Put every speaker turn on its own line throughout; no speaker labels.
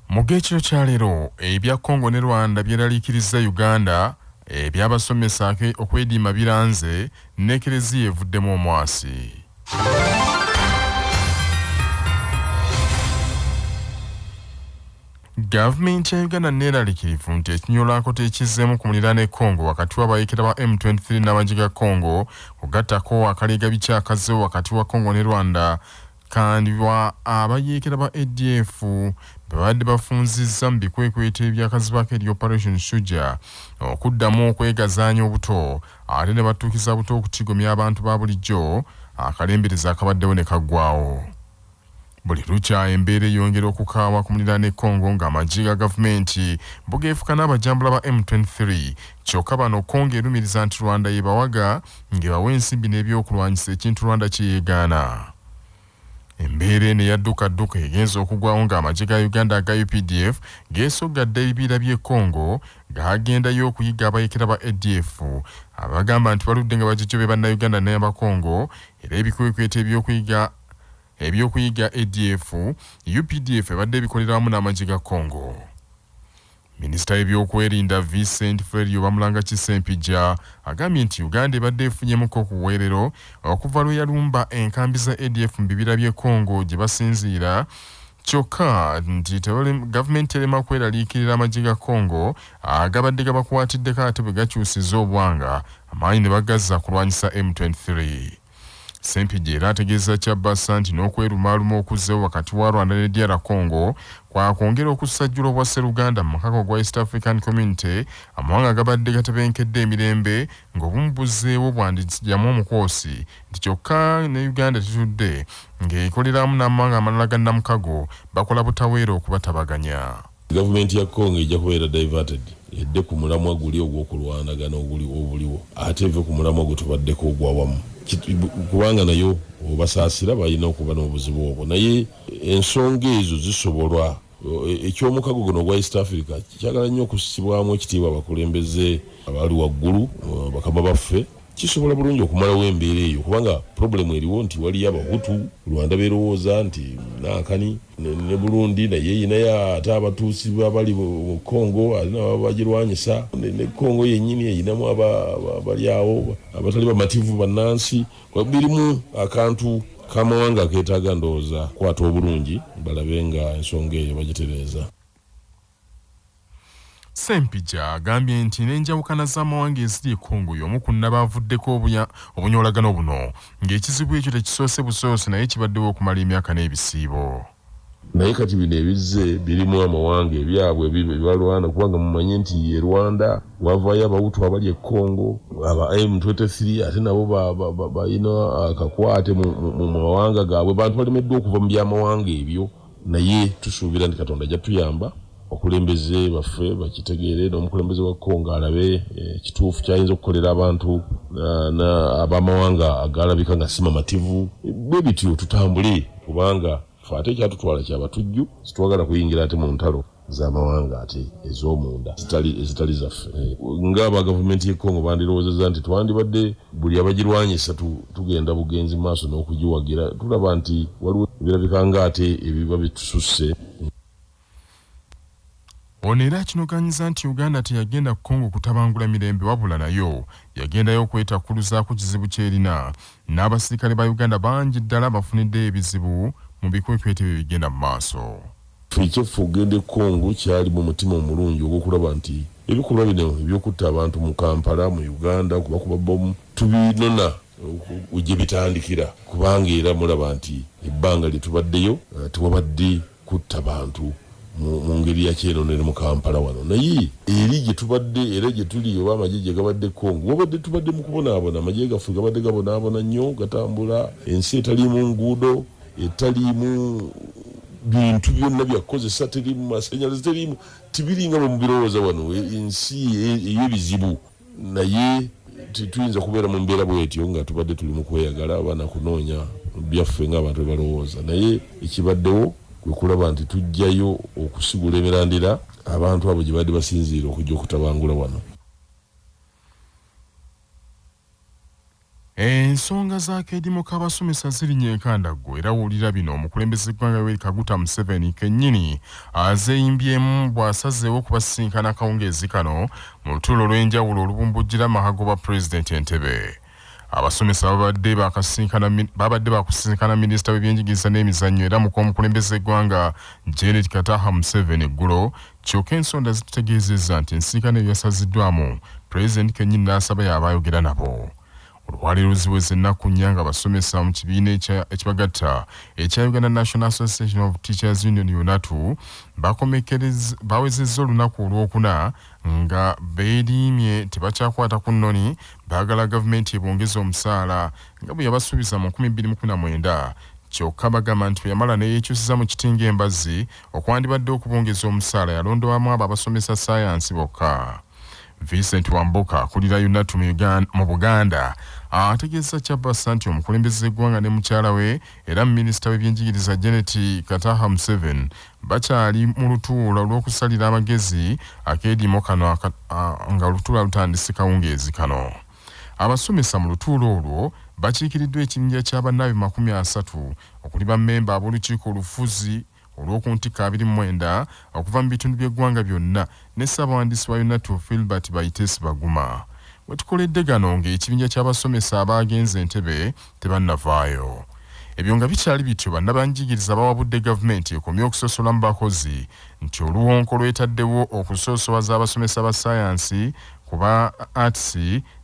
Mugekiro kya leero ebya Congo ne Rwanda byeraliikiriza Uganda ebyabasomesa okwediima biranze ne Ekeleziya Evuddemu Omwasi. Gavumenti ya Uganda neeraliikirivu nti ekinyolako tekizzeemu kumulira ne Congo wakati w'abayeekera ba M23 n'amagye ga Congo kugattako akaleega bikyakazewo wakati wa Congo ne Rwanda kandi abayeekera ba ADF babadde bafunzizza mu bikwekweto ebyakazibako eri Operation Shujaa okuddamu okwegazaanya obuto ate ne batuukiza buto okutigomya abantu ba bulijjo akalembereza akabaddewo ne kaggwaawo. Buli lukya embeera eyongera okukaawa ku mulira ne Congo ng'amagye ga gavumenti bugeefuka n'abajambula ba M23 kyokka bano Congo erumiriza nti Rwanda yebawaga ng'ebawa ensimbi n'ebyokulwanyisa ekintu Rwanda kye yeegaana. Embeera eno eyaddukadduka egenza okugwawo ng'amagye ga Uganda aga UPDF geesoggadde ebibiira by'e Congo gaagendayo okuyiga abayeekera ba ADF abagamba nti baludde nga bajejjobe bannayuganda n'abakongo era ebikwekweto ebyokuyiga ADF UPDF ebadde ebikolera wamu n'amagye ga Congo. Minisita w'ebyokwerinda Vincent Ferrio Bamulanga Kisempija agambye nti Uganda ebadde efunyemuko okuweerero okuva lwe yalumba enkambi za ADF mu bibira by'e Congo gye basinziira kyokka nti gavumenti erema kweraliikirira amagye ga Congo agabadde gabakwatiddeko ate bwe gakyusiza obwanga amaanyi ne bagazza kulwanyisa M23. Sempija era ategeeza Kyabassa nti n'okwerumaaluma okuzzewo wakati wa Rwanda ne DR Congo kwakwongera okusajjula obwa Sseruganda mu mukaka gwa East African Community amawanga agabadde gatebenkedde emirembe ng'obumu buzzeewo bwandijjamu omukwosi nti kyokka ne Uganda tetudde ng'ekoleramu n'amawanga amalala ga Namukago bakola butaweera okubatabaganya.
Gavumenti ya Congo ejja kubeera diverted edde ku mulamwa guli ogw'okulwanagana obuliwo ate eve ku mulamwa gwe tubaddeko ogwawamu kubanga nayo obasaasira balina okuba n'obuzibu obwo naye ensonga ezo zisobolwa ekyomukago guno gwa East Africa kyagala nnyo okusibwamu ekitiibwa abakulembeze abali waggulu bakama baffe kisobola bulungi okumalawo embeera eyo kubanga problemu eriwo nti waliyo abahutu Rwanda berowooza nti nankani ne Burundi naye inayo ate abatuusi abali mu Congo alina bagirwanyisa ne Congo yennyini eyinamu abali awo abatali bamativu bannansi birimu akantu kamawanga keetaaga ndowooza kwata obulungi balabe nga ensonga eyo bagitereeza.
Sempija agambye nti n'enjawukana z'amawanga eziri e Congo y'omu ku nnabavuddeko obunyolagano buno ng'ekizibu ekyo tekisoose busoose naye kibaddewo okumala emyaka n'ebisiibo.
Naye kati bino ebizze birimu amawanga ebyabwe bibalwana kubanga mumanyi nti e Rwanda wavaayo abahutu abali e Congo aba M23 ate nabo balina akakwate mu mawanga gaabwe bantu balemeddwa okuva mu byamawanga ebyo naye tusuubira nti Katonda ajja tuyamba okulembeze baffe bakitegeere n'omukulembeze wa Congo alabe kituufu kyayinza okukolera abantu ab'amawanga agalabika nga si mamativu bwe bityo tutambule kubanga ffe ate ekyatutwala kyabatujju situwagala kuyingira ate mu ntalo z'amawanga ate ez'omunda ezitali zaffe ng'aba gavumenti y'e Congo bandirowoozezza nti twandibadde buli abagirwanyisa tugenda bugenzi maaso n'okugiwagira tulaba nti waliwo ebirabika ng'ate ebiba bitususse.
Ono era kinoganyiza nti Uganda teyagenda ku Congo kutabangula mirembe wabula nayo yagendayo okwetakkuluzaako kizibu kyerina n'abasirikale ba Uganda bangi ddala bafunidde ebizibu mu bikwekweto ebyo bigenda mu maaso.
Ekyeffe ogenda e Congo kyali mu mutima omulungi ogw'okulaba nti ebikolwa bino ebyokutta abantu mu Kampala mu Uganda kubakuba bomu tubinona gye bitandikira kubanga era mulaba nti ebbanga lye tubaddeyo tewabadde kutta bantu mu ngeri ya kyerondere mu Kampala wano naye eri gye tubadde era gye tuli oba amagye gye gabadde Congo wabadde tubadde mu kubonaabona amagye gaffe gabadde gabonaabona nnyo gatambula ensi etaliimu nguudo etaliimu bintu byonna byakozesa teriimu masannyalaze teriimu tibiringa bwe mubirowooza wano ensi ey'ebizibu naye tuyinza kubeera mu mbeera bwetyo nga tubadde tuli mu kweyagala oba nakunoonya byaffe ng'abantu bwe balowooza naye ekibaddewo kwe kulaba nti tujjayo okusigula emirandira abantu abo gye badde basinziira okujja okutabangula wano.
Ensonga za keedimu k'abasomesa zirinnye enkandaggo era wulira bino omukulembeze ggwanga Yoweri Kaguta Museveni kennyini azeeyimbyemu bw'asazeewo kubasisinkana akawungeezi kano mu lutuulo olw'enjawulo olubumbujjira Mahagoba Pulezidenti Entebbe. Abasomesa babadde bakusisinkana minisita w'ebyenjigiriza n'emizannyo era mukulembeze eggwanga Janet Kataha Museveni eggulo, kyokka ensonda zitutegeezezza nti ensisinkano eyo yasaziddwamu Pulezidenti kennyini n'asaba y'abaayogera nabo. Olwaleero ziweze ennaku nnya nga abasomesa mu kibiina ekibagatta ekya Uganda National Association of Teachers Union UNATU bawezezza olunaku olwokuna nga beerimye tebakyakwata ku nnoni baagala gavumenti ebongeza omusaala nga bwe yabasuubiza mu 2019 kyokka bagamba nti bwe yamala neyeekyusiza mu kitinga embazzi okwandibadde okubongeza omusaala yalondwamu abo abasomesa saayansi bokka. Vincent Wamboka akulira UNATU mu Buganda ategeeza Kyabasa nti omukulembeze eggwanga ne mukyala we era minisita w'ebyenjigiriza Janet Kataha Museveni bakyali mu lutuula olw'okusalira amagezi akeedimu kano nga olutuula lutandise kawungeezi kano. Abasomesa mu lutuulo olwo bakiikiriddwa ekibinja ky'abannaabe 30 okuli bammemba ab'olukiiko olufuzi olw'okuntikka 29 okuva mu bitundu by'eggwanga byonna ne ssaabawandiisi wa UNATU Philbert Bayitesi Baguma. We tukoledde gano ng'ekibinja ky'abasomesa abaagenze Entebbe tebannavaayo. Ebyo nga bikyali bityo bannabanjigiriza bawabudde gavumenti ekomye okusosola mu bakozi nti oluwonko lwetaddewo okusoosowaza abasomesa ba saayansi kuba arts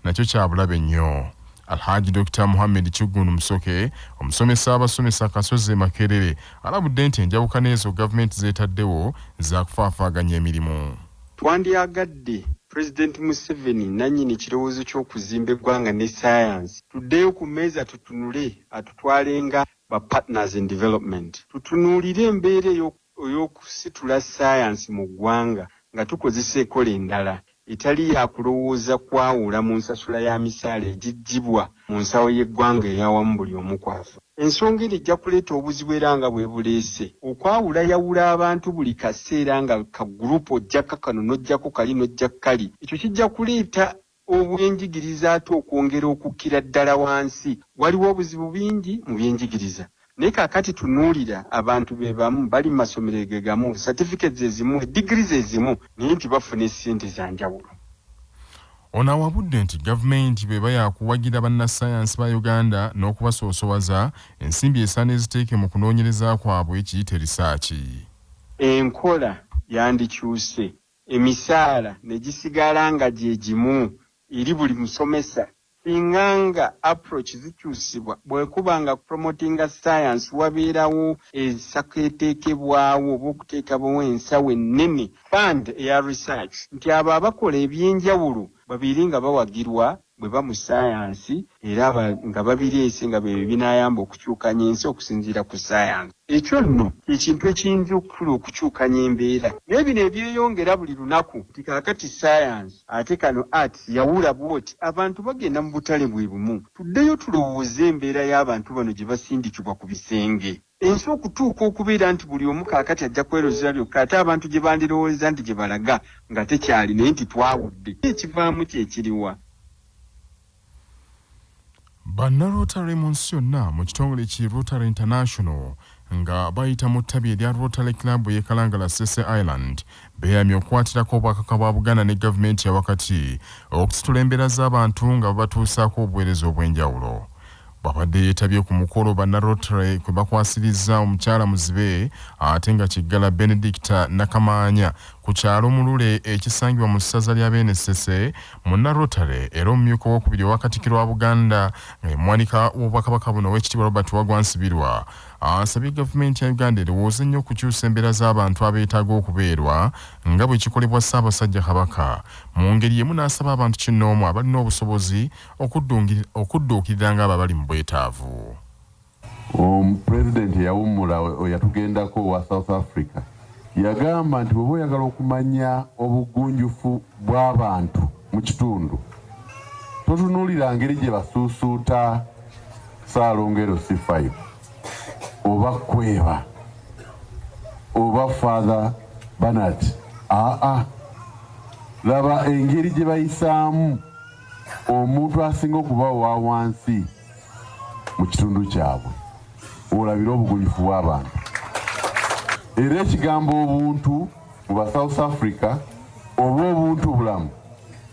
nakyo kya bulabe nnyo. Alhaji Dr. Muhammad Kiggundu Musoke omusomesa abasomesa Kasozi Makerere alabudde nti enjawukana ezo gavumenti zeetaddewo za kufaafaaganya emirimu.
Twandyagadde President Museveni nannyini kirowoozo ky'okuzimba eggwanga ne science tuddeyo ku mmeeza tutunule atutwalenga ba partners in development tutunuulire embeera ey'okusitula science mu ggwanga nga tukozesa ekola endala etali ya kulowooza kwawula mu nsasula ya misaala egiggyibwa mu nsawo y'eggwanga eyawamu buli omu kwafa. Ensonga eno ejja kuleeta obuzibu era nga bwe buleese okwawula yawula abantu buli kaseera nga ka gurupu ojjako kano n'ojjako kali n'ojjako kali. Ekyo kijja kuleeta obwenjigiriza ate okwongera okukkira ddala wansi. Waliwo obuzibu bingi mu byenjigiriza. Naye kaakati tunuulira abantu be bamu bali mu masomero ge gamu certificates ezimu degrees ezimu naye nti bafuna essente za njawulo.
Ono awabudde nti gavumenti bw'eba yakuwagira bannassaayansi ba Uganda n'okubasoosowaza ensimbi esaana eziteeke mu kunoonyereza kwabwe kiyite risaaki.
Enkola yandikyuse emisaala ne gisigala nga gye gimu eri buli musomesa. Inganga approach zikyusibwa bwekubanga promotinga science wabeerawo esakeeteekebwawo oba okuteekawo ensawo ennene fund eya research nti abo abakola ebyenjawulo babiri nga bawagirwa bwe ba mu science era nga babireese nga bwe binaayamba okukyukanya ensi okusinziira ku science. Ekyo nno ekintu ekiyinza okufula okukyukanya embeera. Naye bino ebyeyongera buli lunaku nti kaakati science ate kano arts yawula bwoti abantu bagenda mu butale bwe bumu. Tuddeyo tulowooze embeera y'abantu bano gye basindikibwa ku bisenge. Ensi okutuuka okubeera nti buli omu kaakati ajja kwerozera byokka ate abantu gye bandirowooleza nti gye balaga nga tekyali naye nti twawudde. Ekivaamu kyekiriwa.
Bannarotary mu nsi yonna mu kitongole ki Rotary International nga bayita mu ttabi erya Rotary Club y'e Kalangala Sese Island beeyamye okukwatirako obwakaka bwa Buganda ne gavumenti ya wakati okusitula embeera z'abantu nga babatuusaako obuweereza obw'enjawulo. Babadde yeetabye ku mukolo bannarotary kwe bakwasirizza omukyala muzibe ate nga Kiggala Benedicta Nakamaanya ku kyalo Mulule ekisangibwa mu ssaza lya Benesese munnarotary era omumyuka owokubiri owakatikiro wa Buganda mwanika w'obwakabaka buno Oweekitiibwa Robert Wagwansibirwa asabye gavumenti ya Uganda erowooze nnyo okukyusa embeera z'abantu abeetaaga okubeerwa nga bwe kikolebwa Ssaabasajja Kabaka mu ngeri emu n'asaba abantu kinnoomu abalina obusobozi okudduukirira ng'abo abali mu bwetaavu.
Omupulezidenti yawummula yatugendako wa South Africa yagamba nti bw'oba oyagala okumanya obugunjufu bw'abantu mu kitundu totunuulira ngeri gye basuusuuta Ssaalongeero C5 oba Kweba oba Father Bernard. Laba engeri gye bayisaamu omuntu asinga okuba owa wansi mu kitundu kyabwe olabira obugunjufu bw'abantu. Era ekigambo obuntu mu ba South Africa oba obuntu bulamu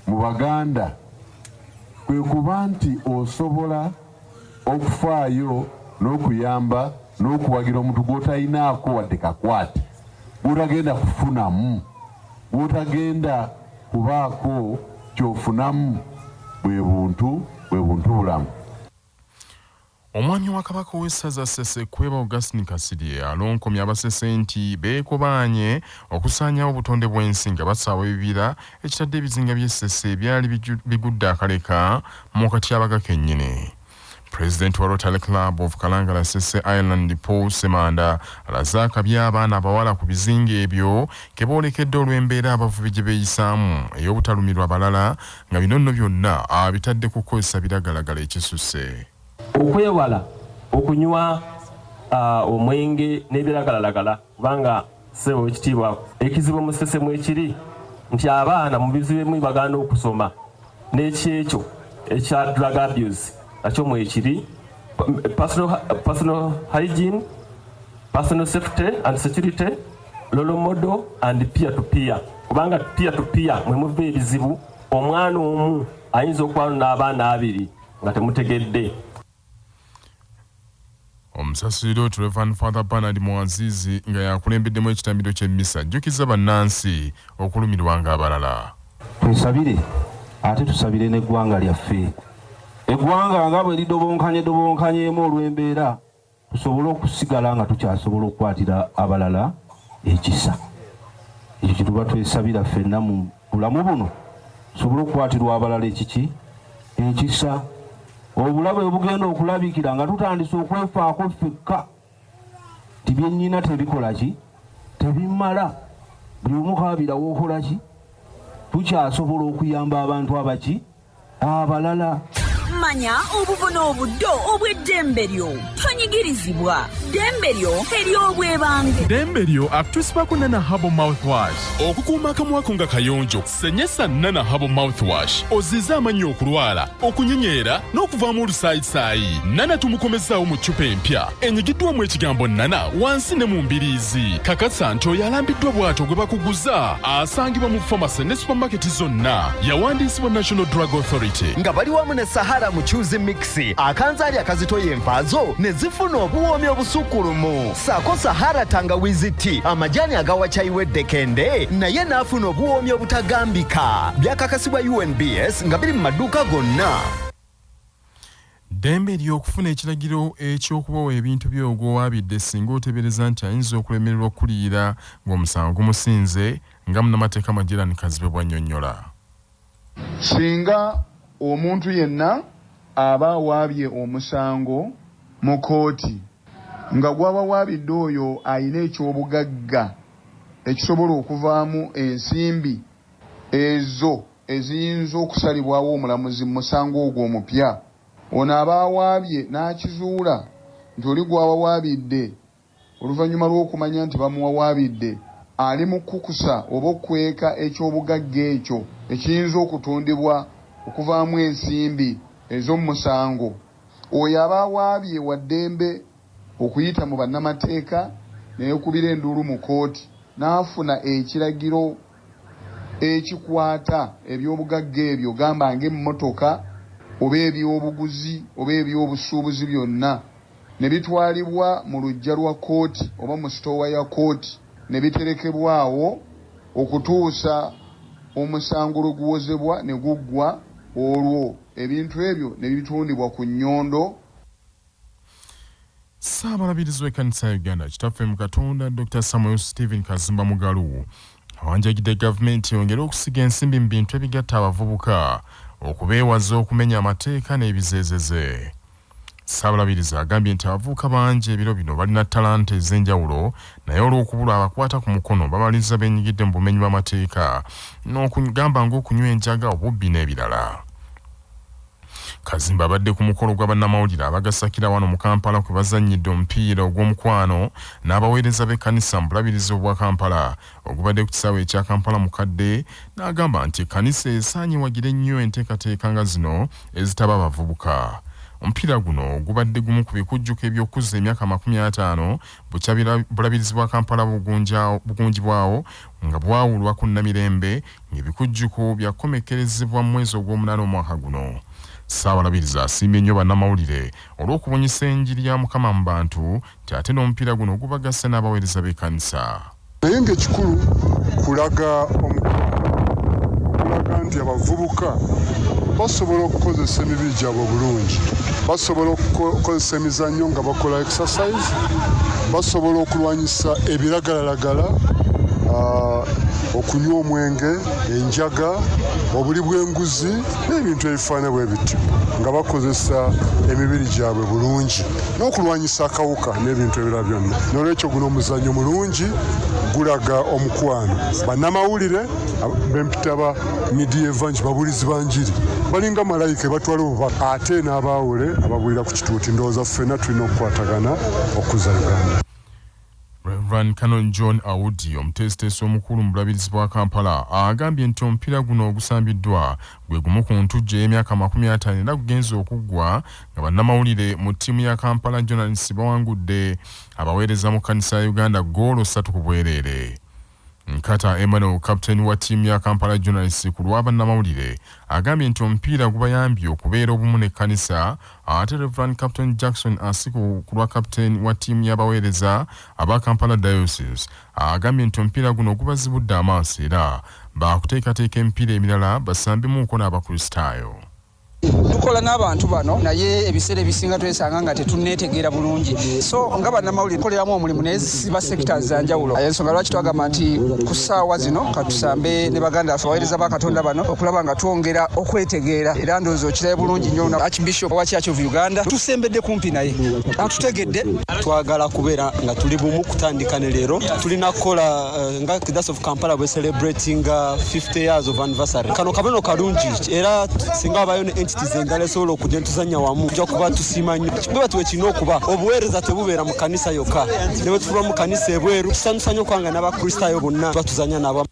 mu Baganda kwe kuba nti osobola okufaayo n'okuyamba n'okuwagira omuntu gw'otalinaako wadde kakwate, gw'otagenda kufunamu, gw'otagenda kubaako ky'ofunamu, bwe buntu bulamu.
Omwami wa Kabaka w'essaza Ssesekweba Augustine Kasirye alonkomye abasese nti beekobaanye okusaanyawo obutonde bw'ensi nga basaawa ebibira ekitadde ebizinga by'essese byali bigudde akaleka mu katyabaga kennyini. President wa Rotary Club of Kalangala Sese Island Paul Semanda alaze akabi abaana abawala ku bizinga ebyo ke boolekedde olw'embeera abavubi gye beeyisaamu ey'obutalumirwa balala nga bino nno byonna abitadde ku kukozesa biragalagala ekisusse.
Okwewala okunywa omwenge n'ebiragalalagala kubanga ssebo ekitiibwa ekizibu mu Ssese mwe kiri nti abaana mu bizibu ebimu bagana okusoma n'ekyekyo ekya drug abuse nakyo mwe kiri. Personal hygiene, personal safety and security, role model and peer to peer. Kubanga peer to peer mwe muva ebizibu, omwana omu ayinza okubana n'abaana abiri nga temutegedde.
Omusasiro Reverend Father Bernard Mwazizi nga yakulembeddemu ekitambiro ky'emmisa ajjukiza bannansi okulumirwanga abalala.
Tusabire ate tusabire n'eggwanga lyaffe. Eggwanga nga bwe lidobonkanyeemu olw'embeera tusobole okusigala nga tukyasobola okukwatira abalala ekisa. Ekyo kye tuba twesabira ffenna mu bulamu buno tusobole okukwatirwa abalala ekisa. Obulabe bugenda okulabikira nga tutandise okwefaako ffekka ti byennyina tebikola ki tebimala buli omu kaabirawo okola ki tukyasobola okuyamba abantu abalala.
Manya obuvuna obuddo obw'eddembe lyo tonyigirizibwa. Ddembe lyo ery'obwebange.
Ddembe lyo akutusibako Nana Herbal Mouthwash okukuuma akamwa ko nga kayonjo. Senyesa Nana Herbal Mouthwash ozize amanyi okulwala, okunyenyeera n'okuvaamu olusaayisaayi. Nana tumukomezaawo mu ccupa empya enyigiddwamu ekigambo Nana wansi ne mu mbiriizi. Kakasa nti oyo alambiddwa bw'atyo gwe bakuguza asangibwa mu famasi ne supamaketi zonna. Yawandiisibwa National Drug Authority
nga bali wamu ne Sahara mu Choose Mix akanzaali akazitoya envaazo ne zifuna obuwoomi obusukulumu. Saako Sahara tangawizi tea amajani agawa chayiwedde kende naye n'afuna obuwoomi obutagambika. Byakakasibwa UNBS nga biri mu maduuka gonna.
Ddembe ly'okufuna ekiragiro eky'okubawa ebintu by'ogwowabidde singa oteebereza nti ayinza okulemererwa okuliira ng'omusango gumusinze nga munnamateeka Magirani Kazibe bw'annyonnyola.
Singa omuntu yenna aba awaabye omusango mu kooti nga gwaba waabidde oyo ayina ekyobugagga ekisobola okuvaamu ensimbi ezo eziyinza okusalibwawo omulamuzi mu musango ogwo omupya, ono aba awaabye n'akizuula nti oli gwawawaabidde oluvannyuma lw'okumanya nti bamuwawaabidde ali mu kukusa oba okweka ekyobugagga ekyo ekiyinza okutundibwa okuvaamu ensimbi ez'omu musango. Oyo aba awaabye wa ddembe okuyita mu bannamateeka n'ekubira enduulu mu kooti n'afuna ekiragiro ekikwata ebyobugagga ebyo gamba ng'emmotoka oba ebyobuguzi oba ebyobusuubuzi byonna ne bitwalibwa mu luggya lwa kooti oba mu sitoowa ya kooti ne biterekebwawo okutuusa omusango lwe guwozebwa ne guggwa. Olwo ebintu ebyo ne bitundibwa ku nnyondo.
Ssaabalabirizi w'ekkanisa ya Uganda kitaffe mu Katonda Dr. Samuel Stephen Kazimba Mugalu awanjagidde gavumenti yongere okusiga ensimbi mu bintu ebigatta abavubuka okubeewaza okumenya amateeka n'ebizeezeze. Ssaabalabirizi agambye nti abavubuka bangi ebiro bino balina talanta ez'enjawulo naye olw'okubula abakwata ku mukono babaliriza beenyigidde mu bumenyi bw'amateeka n'okugamba ng'okunywa enjaga, obubbi n'ebirala. Kazimba abadde ku mukolo gwa bannamawulire abagasakira wano mu Kampala kwe bazannyidde omupiira ogw'omukwano n'abaweereza b'ekkanisa mu bulabirizi obwa Kampala ogubadde ku kisaawe ekya Kampala mukadde, n'agamba nti ekkanisa esaanye wagire nnyo enteekateeka nga zino ezitaba abavubuka. omupiira guno gubadde gumu ku bikujjuko eby'okuzza emyaka 50 bulabirizibwa Kampala bugunji bwawo nga bwawulwa ku Namirembe ng'ebikujjuko byakomekerezebwa mu mwezi ogw'omunana omwaka guno. Ssaabalabirizi asiimye nnyo bannamawulire olw'okubunyisa enjiri ya Mukama mu bantu nti ate n'omupiira guno gubagasse n'abaweereza b'ekkanisa.
Naye ng'ekikulu kulaga nti abavubuka basobola okukozesa emibiri gyabwe obulungi, basobola okukozesa emizannyo nga bakola exercise, basobola okulwanyisa ebiragalalagala, okunywa omwenge, enjaga, obuli bw'enguzi n'ebintu ebifaana bwe bityo nga bakozesa emibiri gyabwe bulungi n'okulwanyisa akawuka n'ebintu ebirala byonna. N'olwekyo guno omuzannyo mulungi gulaga omukwano. Bannamawulire b'empita ba media evangi babulizi banjiri balinga malayika batwala obubaka ate n'abaawule ababuulira ku kituuti. Ndowooza ffenna tulina okukwatagana okuza Uganda.
Reverend Canon John Awudi omuteesiteesi omukulu mu bulabirizi bwa Kampala agambye nti omupiira guno ogusambiddwa gwe gumu ku ntujjo y'emyaka 50 era gugenza okuggwa nga bannamawulire mu ttiimu ya Kampala Journalists bawangudde abaweereza mu kkanisa ya Uganda goolo 3 ku bwereere. Nkata Emmanuel kapiteeni wa ttiimu ya Kampala Journalists ku lwa bannamawulire agambye nti omupiira gubayambye okubeera obumu n'ekkanisa. Ate Reverend Captain Jackson Asiku ku lwa kapiteeni wa ttiimu y'abaweereza aba Kampala Diocese agambye nti omupiira guno gubazibudde amaaso era baakuteekateeka emipiira emirala basambemuuko n'abakristaayo.
Tukola n'abantu bano naye ebiseera ebisinga twesanga nga tetunneetegeera bulungi, so nga bannamawulire tukoleramu omulimu naye ziba sectors za njawulo. Ensonga lwaki twagamba nti ku ssaawa zino katusambe ne baganda baffe abaweereza ba Katonda bano okulaba nga twongera okwetegeera era ndowooza okirabe bulungi nnyo na Archbishop wa Church of Uganda tusembedde kumpi naye atutegedde.
Twagala kubeera nga tuli bumu kutandika ne leero tulina kukola nga Kiddas of Kampala bwe celebrating 50 years of anniversary. Kano kabano kalungi era singa abayo ne endala esobola okujja ntuzannya wamu ojja kuba tusiima nnyo. Bwe batuwe kino okuba obuweereza tebubeera mu kanisa yokka ne bwe tuba mu kanisa ebweru tusanyusa nnyo kwanga n'abakristaayo bonna batuzanya nabo.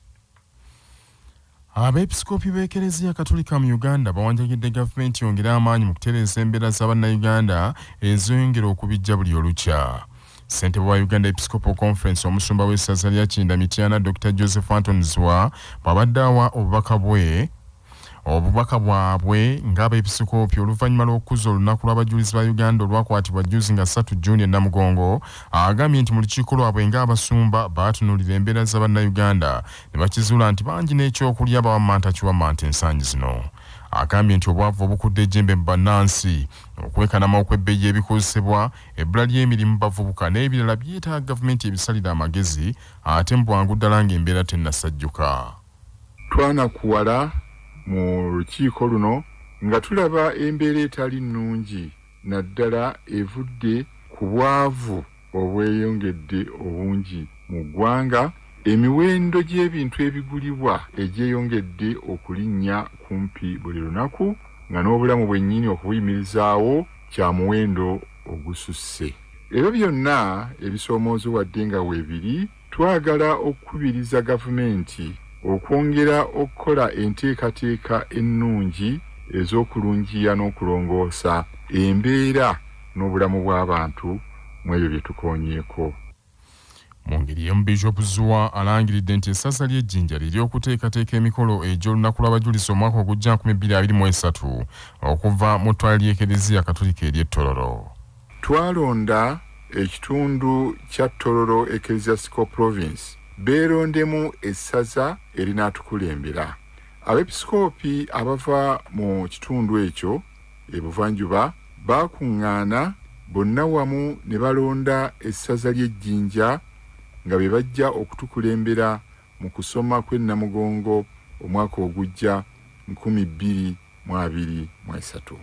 Abeepisikoopi b'Ekeleziya Katolika mu Uganda bawanjagidde gavumenti yongera amaanyi mu kutereeza embeera z'Abannayuganda eziyongera okubijja buli olukya. Ssentebe wa Uganda Episcopal Conference omusumba w'essaza lya Kinda Mityana Dr. Joseph Anton Zwa bw'abadde awa obubaka bwabwe ng'abeepisikoopi oluvannyuma lw'okuzza olunaku lw'abajulizi ba Uganda olwakwatibwa jjuuzi nga 3 Juni e Namugongo. Agambye nti mu lukiiko lwabwe ng'abasumba baatunuulira embeera z'Abannayuganda ne bakizuula nti bangi n'ekyokulya bawammanta kiwammanta ensangi zino. Agambye nti obwavu obukudde ejjembe mu bannansi, okwekanama okw'ebbeeyi ebikozesebwa, ebbula ly'emirimu bavubuka n'ebirala byetaaga gavumenti ebisalira amagezi ate mu bwangu ddala ng'embeera tennasajjuka.
Twanakuwala mu lukiiko luno nga tulaba embeera etali nnungi naddala evudde ku bwavu obweyongedde obungi mu ggwanga, emiwendo gy'ebintu ebigulibwa egyeyongedde okulinnya kumpi buli lunaku nga n'obulamu bwennyini okubuyimirizaawo kya muwendo ogususse. Ebyo byonna ebisoomoozewadde nga weebiri, twagala okukubiriza gavumenti okwongera okukola enteekateeka ennungi ez'okulungiya n'okulongoosa embeera n'obulamu bw'abantu mu ebyo bye tukoonyeeko.
Mu ngeri y'emu Bishop Zwa alangiridde nti essaza ly'ejjinja liri okuteekateeka emikolo egy'olunaku lw'abajulizi omwaka ogujja 2023 okuva mu ttwale ly'Ekeleziya Katolika ery'Ettololo.
Twalonda ekitundu kya Ttololo Ecclesiastical Province beerondemu essaza erinaatukulembera. Abeepisikoopi abava mu kitundu ekyo ebuvanjuba baakuŋŋaana bonna wamu ne balonda essaza ly'ejjinja nga be bajja okutukulembera mu kusoma kw'e Namugongo omwaka ogujja 2023.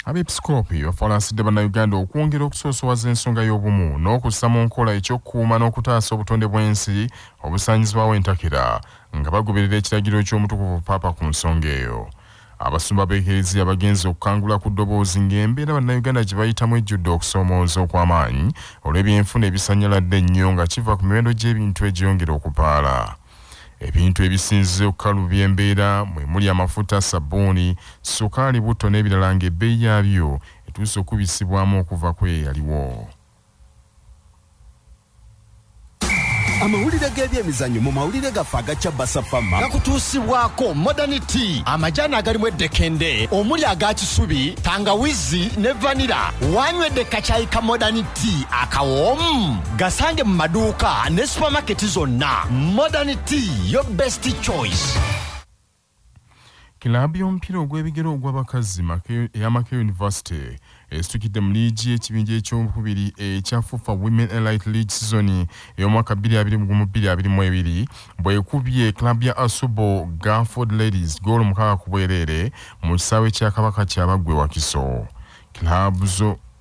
Abeepisikoopi bafalansidde bannayuganda okwongera okusoosowaza ensonga y'obumu n'okussa mu nkola eky'okukuuma n'okutaasa obutonde bw'ensi obusaanyizibwawo entakera nga bagoberera ekiragiro ky'omutukuvu Paapa ku nsonga eyo. Abasumba b'Ekeleziya bagenze okukangula ku ddoboozi ng'embeera bannayuganda gye bayitamu ejjudde okusoomooza okw'amaanyi olw'ebyenfuna ebisanyaladde ennyo nga kiva ku miwendo gy'ebintu egyeyongera okupaala. Ebintu ebisinze okukalubya embeera mwe muli amafuta, sabbuuni, sukaali, butto n'ebirala ng'ebbeeyi yaabyo etuuse okubisibwamu okuva kweyaliwo.
Amawulire g'ebyemizannyo mu mawulire gaffe agakya Basafama gakutuusibwako Modernity, amajani agalimu eddekende omuli aga kisubi, tangawizi ne vanira. Wanywedde kacayi ka Modernity akawoomu, gasange mu maduuka ne supermarket zonna. Modernity, your best choice.
Kilabu y'omupiira ogw'ebigere ogw'abakazi eya Makerere University esitukidde mu liigi y'ekibinja ekyokubiri ekya FUFA Women Elite League season ey'omwaka 2022 bw'ekubye kilabu ya Asubo Garford Ladies goolo 6 ku bwereere mu kisaawe kya Kabaka Kyabaggwe Wakiso.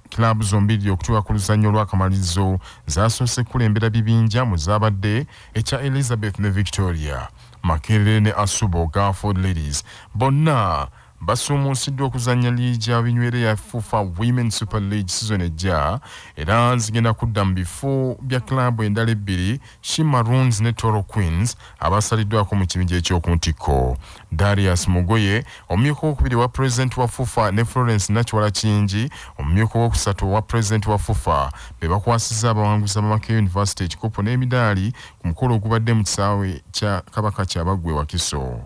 Kilabu zombiri okutuuka ku luzannya olw'akamalirizo zaasoose kulembera bibinja mu zaabadde ekya Elizabeth ne Victoria. Makerere ne Asubo Garford Ladies bonna basuumuusiddwa okuzannya liigi y'abinywere ya FUFA Women Super League season ejja era zigenda kudda mu bifo bya kilabu endala ebbiri, She Maroons ne Toro Queens abasaliddwako mu kibinja ekyokuntikko. Darius Mugoye omumyuka w'okubiri wa president wa FUFA ne Florence Nakiwala Kingi omumyuka w'okusatu wa president wa FUFA be bakwasizza abawanguzi ba Makerere University ekikopo n'emidaali ku mukolo ogubadde mu kisaawe kya Kabaka Kyabaggwe Wakiso.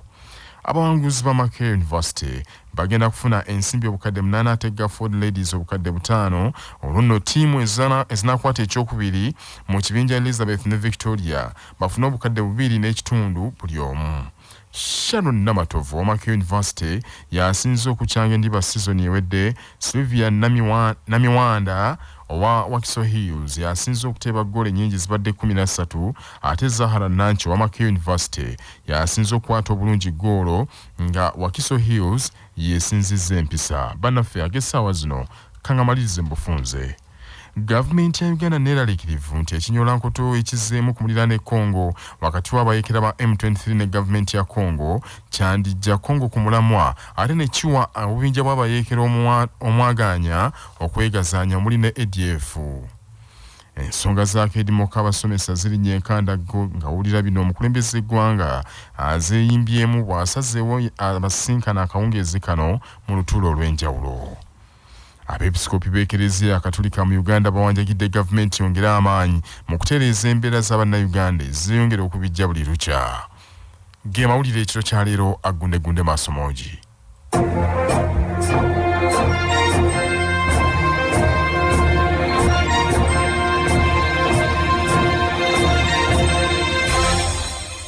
Abawanguzi ba Makerere University bagenda kufuna ensimbi obukadde 8 ate Garford Ladies obukadde 5 olunno ttiimu ezinakwata ekyokubiri mu kibinja Elizabeth ne Victoria bafuna obukadde 2.5 buli omu. Sharon Namatovu wa Makerere University yasinze okukyanga endiba season ewedde. Sylvia Namiwanda owa Wakiso Hills yasinze okuteeba goolo ennyingi zibadde 13 ate Zahara Nanchi wa Makerere University yasinze okukwata obulungi goolo nga Wakiso Hills yesinzizza empisa. Bannaffe ag'essaawa zino kangamalirize mbufunze. Gavumenti ya Uganda neeraliikirivu nti ekinyolankoto ekizzeemu ku muliraano e Congo wakati w'abayeekera ba M23 ne gavumenti ya Congo kyandijja Congo ku mulamwa ate ne kiwa obubinja bw'abayeekera omwagaanya okwegazaanya omuli ne ADF. Ensonga z'akeedimoka abasomesa zirinnye enkandago ng'awulira bino omukulembeze eggwanga azeeyimbyemu bw'asazeewo abasinkana akawungeezi kano mu lutuulo olw'enjawulo. Abeepisikoopi b'Ekeleziya Katolika mu Uganda bawanjagidde gavumenti yongere amaanyi mu kutereeza embeera z'Abannayuganda eziyongera okubijja buli lukya. Ge mawulire ekiro kya leero aggundegunde maaso moogi.